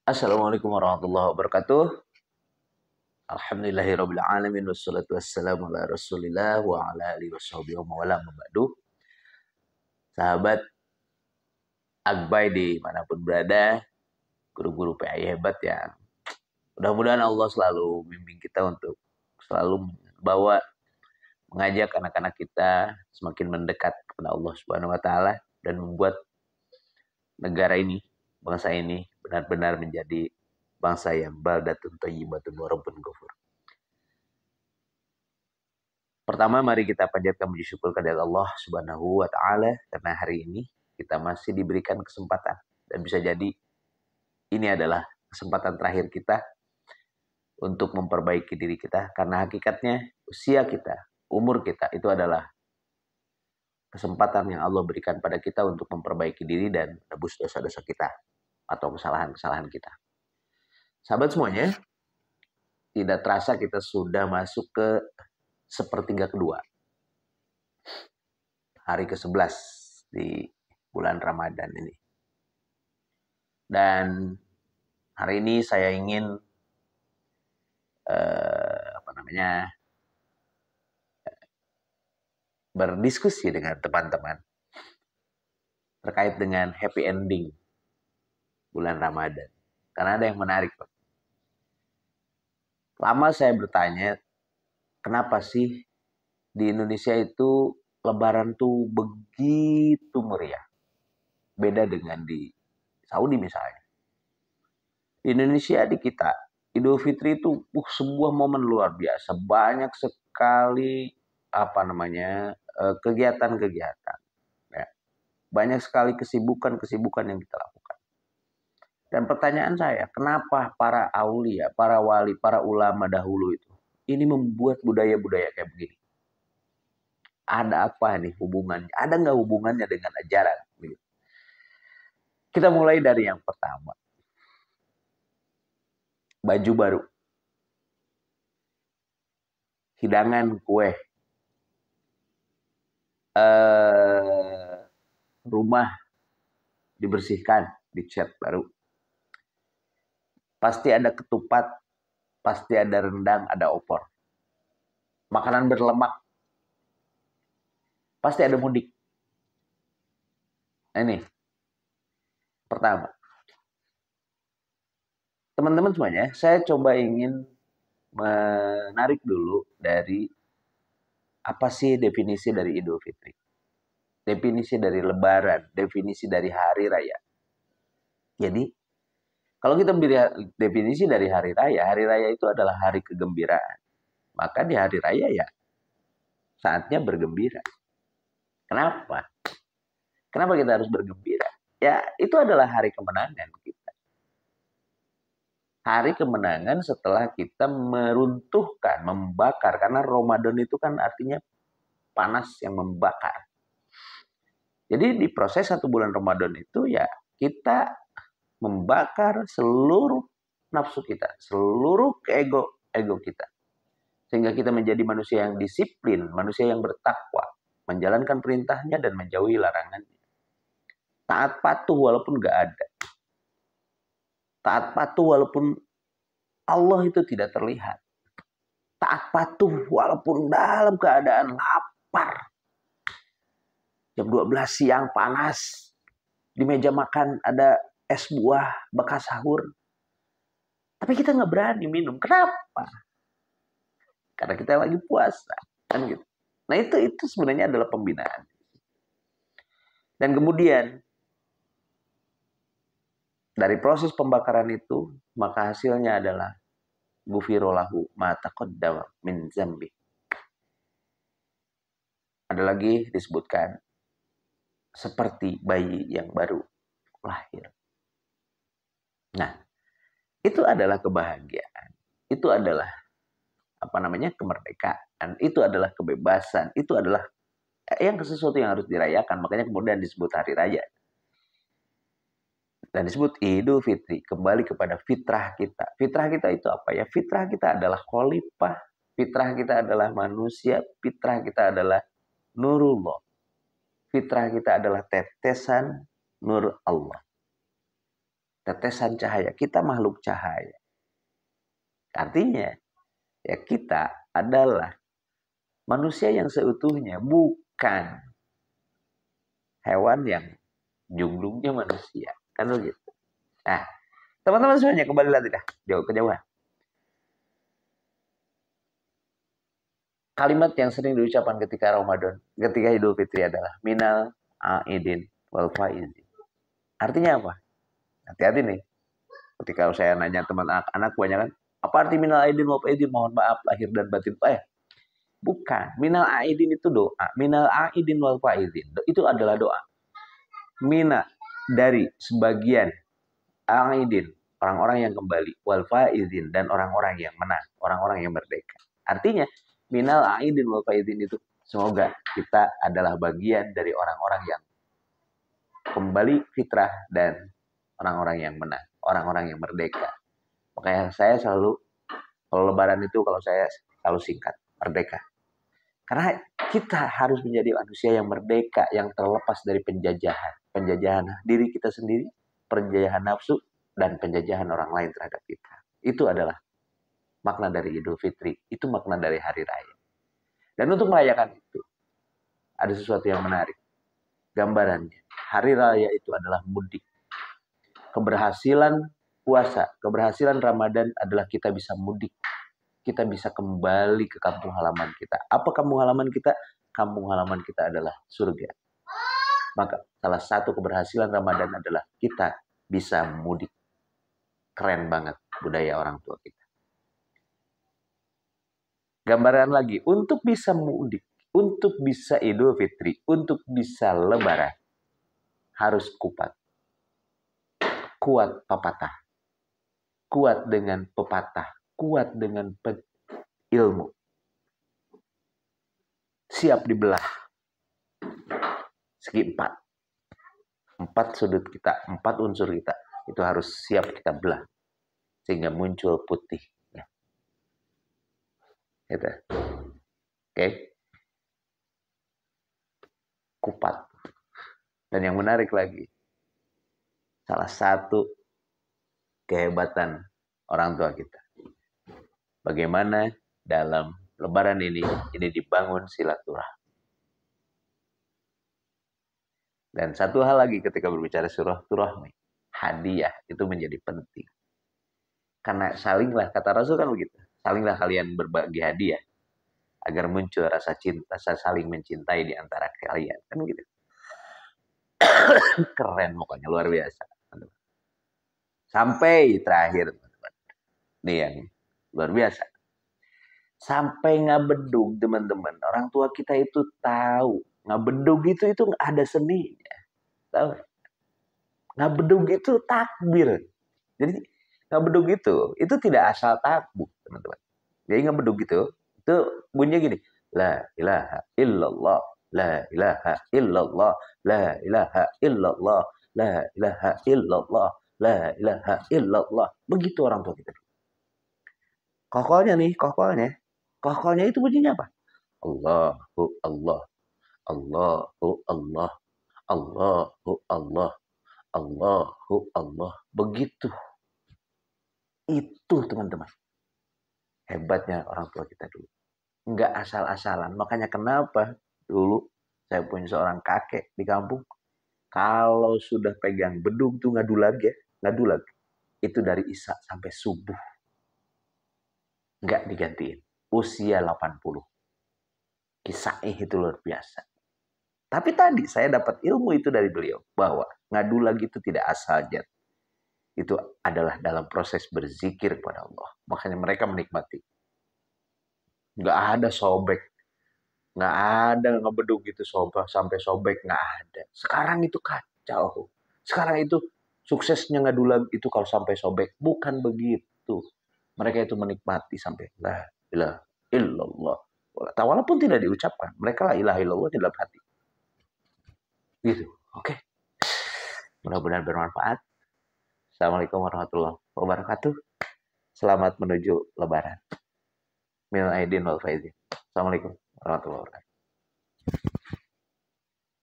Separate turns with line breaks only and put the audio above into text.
Assalamualaikum warahmatullahi wabarakatuh. Alhamdulillahirabbil alamin wassalatu wassalamu ala Rasulillah wa ala alihi washabihi wa mawala mabadu. Sahabat Akbai dimanapun berada, guru-guru PAI hebat yang mudah-mudahan Allah selalu bimbing kita untuk selalu membawa mengajak anak-anak kita semakin mendekat kepada Allah Subhanahu wa taala dan membuat negara ini, bangsa ini benar-benar menjadi bangsa yang baldatun thayyibatun wa rabbun ghafur. Pertama, mari kita panjatkan puji syukur kepada Allah Subhanahu wa taala karena hari ini kita masih diberikan kesempatan dan bisa jadi ini adalah kesempatan terakhir kita untuk memperbaiki diri kita karena hakikatnya usia kita, umur kita itu adalah kesempatan yang Allah berikan pada kita untuk memperbaiki diri dan menebus dosa-dosa kita atau kesalahan-kesalahan kita. Sahabat semuanya, tidak terasa kita sudah masuk ke sepertiga kedua. Hari ke-11 di bulan Ramadan ini. Dan hari ini saya ingin berdiskusi dengan teman-teman terkait dengan happy ending bulan Ramadan. Karena ada yang menarik, Pak. Lama saya bertanya, kenapa sih di Indonesia itu Lebaran tuh begitu meriah? Beda dengan di Saudi misalnya. Di Indonesia, di kita, Idul Fitri itu sebuah momen luar biasa. Banyak sekali kegiatan-kegiatan. Ya. Banyak sekali kesibukan-kesibukan yang kita lakukan. Dan pertanyaan saya, kenapa para aulia, para wali, para ulama dahulu itu ini membuat budaya-budaya kayak begini? Ada apa nih hubungannya? Ada nggak hubungannya dengan ajaran? Kita mulai dari yang pertama. Baju baru. Hidangan kue. Rumah dibersihkan, dicat baru. Pasti ada ketupat, pasti ada rendang, ada opor. Makanan berlemak. Pasti ada mudik. Nah, ini pertama. Teman-teman semuanya, saya coba ingin menarik dulu dari apa sih definisi dari Idul Fitri. Definisi dari Lebaran, definisi dari Hari Raya. Jadi, kalau kita beri definisi dari Hari Raya itu adalah hari kegembiraan. Maka di Hari Raya ya, saatnya bergembira. Kenapa? Kenapa kita harus bergembira? Ya, itu adalah hari kemenangan kita. Hari kemenangan setelah kita meruntuhkan, membakar. Karena Ramadan itu kan artinya panas yang membakar. Jadi di proses 1 bulan Ramadan itu ya kita membakar seluruh nafsu kita, seluruh ego kita. Sehingga kita menjadi manusia yang disiplin, manusia yang bertakwa, menjalankan perintahnya dan menjauhi larangannya. Taat patuh walaupun gak ada. Taat patuh walaupun Allah itu tidak terlihat. Taat patuh walaupun dalam keadaan lapar. Jam 12 siang panas. Di meja makan ada es buah bekas sahur. Tapi kita nggak berani minum. Kenapa? Karena kita lagi puasa. Kan gitu. Nah itu sebenarnya adalah pembinaan. Dan kemudian dari proses pembakaran itu, maka hasilnya adalah ghufira lahu ma taqaddama min dzambi. Ada lagi disebutkan seperti bayi yang baru lahir. Nah, itu adalah kebahagiaan. Itu adalah kemerdekaan. Itu adalah kebebasan. Itu adalah sesuatu yang harus dirayakan. Makanya kemudian disebut hari raya. Dan disebut Idul Fitri. Kembali kepada fitrah kita. Fitrah kita itu apa ya? Fitrah kita adalah khalifah. Fitrah kita adalah manusia. Fitrah kita adalah nurullah. Fitrah kita adalah tetesan nur Allah. tetesan cahaya. Kita makhluk cahaya. Artinya, ya kita adalah manusia yang seutuhnya, bukan hewan yang junglungnya manusia. Kan begitu. Nah, teman-teman semuanya kembali lagi dah. Jauh kejauhan. Kalimat yang sering diucapkan ketika Ramadan, ketika Idul Fitri adalah minal aidin wal faizin. Artinya apa? Hati-hati nih. Ketika saya nanya teman anak-anak banyak kan, apa arti minal aidin wal faizin? Mohon maaf lahir dan batin. Bukan. Minal aidin itu doa. Minal aidin wal faizin. Itu adalah doa. Mina dari sebagian aidin, orang-orang yang kembali, wal faizin, dan orang-orang yang menang, orang-orang yang merdeka. Artinya, minal aidin wal faizin itu semoga kita adalah bagian dari orang-orang yang kembali fitrah dan orang-orang yang menang, orang-orang yang merdeka. Makanya saya selalu, kalau lebaran itu kalau saya selalu singkat, merdeka. Karena kita harus menjadi manusia yang merdeka, yang terlepas dari penjajahan. Penjajahan diri kita sendiri, penjajahan nafsu, dan penjajahan orang lain terhadap kita. Itu adalah makna dari Idul Fitri. Itu makna dari Hari Raya. Dan untuk merayakan itu, ada sesuatu yang menarik. Gambarannya, Hari Raya itu adalah mudik. Keberhasilan puasa, keberhasilan Ramadan adalah kita bisa mudik. Kita bisa kembali ke kampung halaman kita. Apa kampung halaman kita? Kampung halaman kita adalah surga. Maka salah satu keberhasilan Ramadan adalah kita bisa mudik. Keren banget budaya orang tua kita. Gambaran lagi, untuk bisa mudik, untuk bisa Idul Fitri, untuk bisa lebaran, harus kuat. Kuat pepatah. Kuat dengan pepatah. Kuat dengan ilmu. Siap dibelah. Segi 4. 4 sudut kita, 4 unsur kita. Itu harus siap kita belah. Sehingga muncul putih. Gitu. Oke. Kupat. Dan yang menarik lagi, salah satu kehebatan orang tua kita. Bagaimana dalam lebaran ini dibangun silaturahmi. Dan satu hal lagi ketika berbicara silaturahmi, hadiah itu menjadi penting. Karena salinglah, kata Rasul kan begitu. Salinglah kalian berbagi hadiah agar muncul rasa cinta, rasa saling mencintai di antara kalian. Kan begitu. Keren pokoknya, luar biasa. Sampai terakhir, teman-teman. Ini yang luar biasa. Sampai ngabedug, teman-teman. Orang tua kita itu tahu. Ngabedug itu ada seninya. Tahu? Ngabedug itu takbir. Jadi ngabedug itu tidak asal takbir, teman-teman. Jadi ngabedug itu bunyinya gini. La ilaha illallah. La ilaha illallah. La ilaha illallah. La ilaha illallah. La ilaha illallah. Begitu orang tua kita. Kokolnya itu bunyinya apa? Allahu Allah. Allahu Allah. Allahu Allah. Allahu Allah. Begitu. Itu teman-teman. Hebatnya orang tua kita dulu. Enggak asal-asalan. Makanya kenapa dulu saya punya seorang kakek di kampung. Kalau sudah pegang bedug tuh ngadulag. Itu dari isya sampai subuh. Enggak digantiin. Usia 80. Kisahnya itu luar biasa. Tapi tadi saya dapat ilmu itu dari beliau. Bahwa ngadulag itu tidak asal jat. Itu adalah dalam proses berzikir kepada Allah. Makanya mereka menikmati. Nggak ada sobek. Nggak ada ngebedug gitu sampai sobek. Nggak ada. Sekarang itu kacau. Sekarang itu suksesnya ngadulag itu kalau sampai sobek. Bukan begitu. Mereka itu menikmati sampai la ilaha illallah. Walaupun tidak diucapkan. Mereka la ilaha illallah di dalam hati. Gitu. Oke. Mudah-mudahan bermanfaat. Assalamualaikum warahmatullahi wabarakatuh. Selamat menuju Lebaran. Minal aidin wal faizin. Assalamualaikum warahmatullahi wabarakatuh.